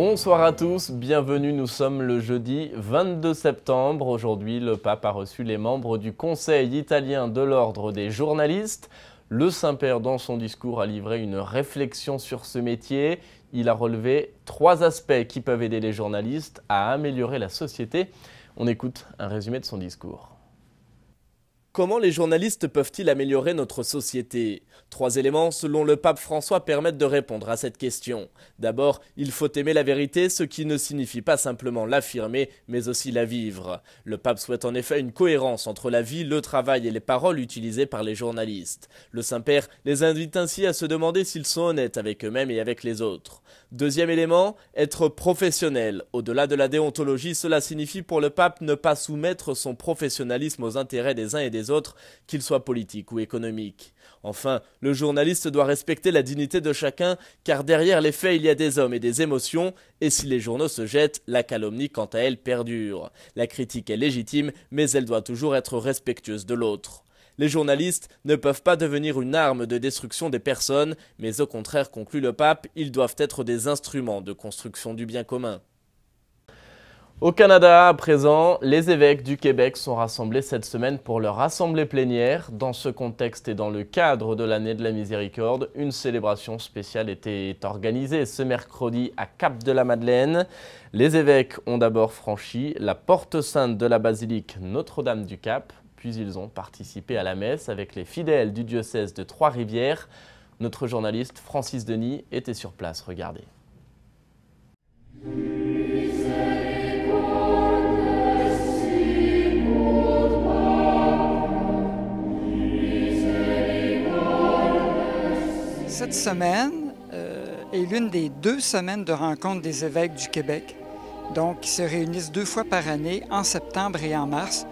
Bonsoir à tous, bienvenue, nous sommes le jeudi 22 septembre. Aujourd'hui, le pape a reçu les membres du Conseil italien de l'Ordre des journalistes. Le Saint-Père, dans son discours, a livré une réflexion sur ce métier. Il a relevé 3 aspects qui peuvent aider les journalistes à améliorer la société. On écoute un résumé de son discours. Comment les journalistes peuvent-ils améliorer notre société? 3 éléments, selon le pape François, permettent de répondre à cette question. D'abord, il faut aimer la vérité, ce qui ne signifie pas simplement l'affirmer, mais aussi la vivre. Le pape souhaite en effet une cohérence entre la vie, le travail et les paroles utilisées par les journalistes. Le Saint-Père les invite ainsi à se demander s'ils sont honnêtes avec eux-mêmes et avec les autres. Deuxième élément, être professionnel. Au-delà de la déontologie, cela signifie pour le pape ne pas soumettre son professionnalisme aux intérêts des uns et des autres, qu'ils soient politiques ou économiques. Enfin, le journaliste doit respecter la dignité de chacun, car derrière les faits, il y a des hommes et des émotions, et si les journaux se jettent, la calomnie, quant à elle, perdure. La critique est légitime, mais elle doit toujours être respectueuse de l'autre. Les journalistes ne peuvent pas devenir une arme de destruction des personnes, mais au contraire, conclut le pape, ils doivent être des instruments de construction du bien commun. Au Canada, à présent, les évêques du Québec sont rassemblés cette semaine pour leur assemblée plénière. Dans ce contexte et dans le cadre de l'année de la miséricorde, une célébration spéciale était organisée ce mercredi à Cap-de-la-Madeleine. Les évêques ont d'abord franchi la porte sainte de la basilique Notre-Dame du Cap, puis ils ont participé à la messe avec les fidèles du diocèse de Trois-Rivières. Notre journaliste Francis Denis était sur place, regardez. Cette semaine est l'une des 2 semaines de rencontre des évêques du Québec. Donc, ils se réunissent 2 fois par année, en septembre et en mars,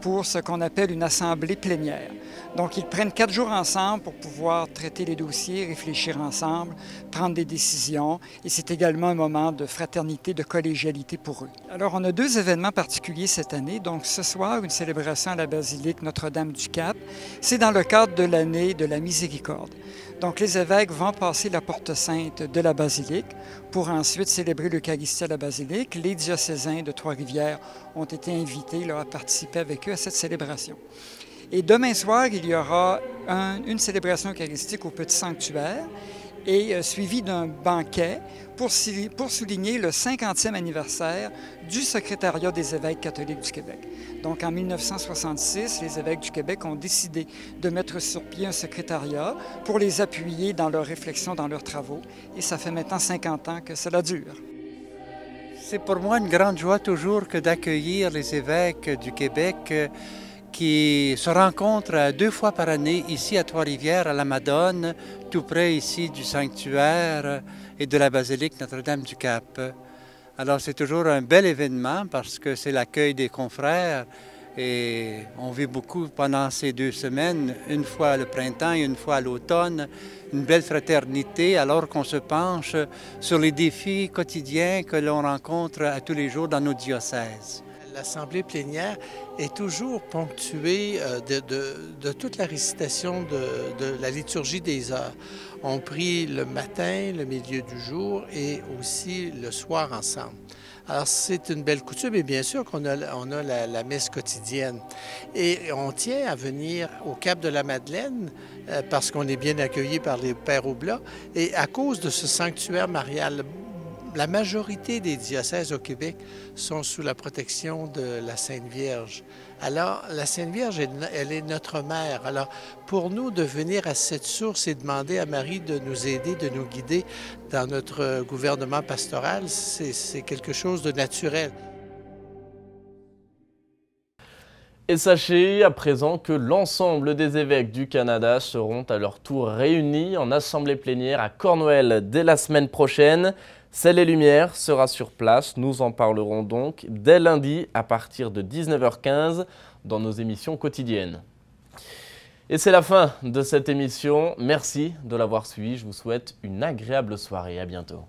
pour ce qu'on appelle une assemblée plénière. Donc, ils prennent 4 jours ensemble pour pouvoir traiter les dossiers, réfléchir ensemble, prendre des décisions. Et c'est également un moment de fraternité, de collégialité pour eux. Alors, on a 2 événements particuliers cette année. Donc, ce soir, une célébration à la basilique Notre-Dame du Cap. C'est dans le cadre de l'année de la miséricorde. Donc, les évêques vont passer la porte sainte de la basilique pour ensuite célébrer l'Eucharistie à la basilique. Les diocésains de Trois-Rivières ont été invités à participer avec eux à cette célébration. Et demain soir, il y aura une célébration eucharistique au Petit Sanctuaire et suivie d'un banquet pour souligner le 50e anniversaire du secrétariat des évêques catholiques du Québec. Donc en 1966, les évêques du Québec ont décidé de mettre sur pied un secrétariat pour les appuyer dans leurs réflexions, dans leurs travaux. Et ça fait maintenant 50 ans que cela dure. C'est pour moi une grande joie toujours que d'accueillir les évêques du Québec qui se rencontrent 2 fois par année ici à Trois-Rivières, à la Madone, tout près ici du sanctuaire et de la basilique Notre-Dame du Cap. Alors c'est toujours un bel événement parce que c'est l'accueil des confrères et on vit beaucoup pendant ces 2 semaines, une fois le printemps et une fois l'automne, une belle fraternité alors qu'on se penche sur les défis quotidiens que l'on rencontre à tous les jours dans nos diocèses. L'assemblée plénière est toujours ponctuée de toute la récitation de la liturgie des heures. On prie le matin, le milieu du jour et aussi le soir ensemble. Alors c'est une belle coutume et bien sûr qu'on a la messe quotidienne. Et on tient à venir au Cap de la Madeleine parce qu'on est bien accueillis par les Pères Oblats et à cause de ce sanctuaire marial. La majorité des diocèses au Québec sont sous la protection de la Sainte Vierge. Alors, la Sainte Vierge, elle est notre mère. Alors, pour nous, de venir à cette source et demander à Marie de nous aider, de nous guider dans notre gouvernement pastoral, c'est quelque chose de naturel. Et sachez à présent que l'ensemble des évêques du Canada seront à leur tour réunis en assemblée plénière à Cornwall dès la semaine prochaine. Celle et Lumière sera sur place, nous en parlerons donc dès lundi à partir de 19h15 dans nos émissions quotidiennes. Et c'est la fin de cette émission, merci de l'avoir suivi, je vous souhaite une agréable soirée, à bientôt.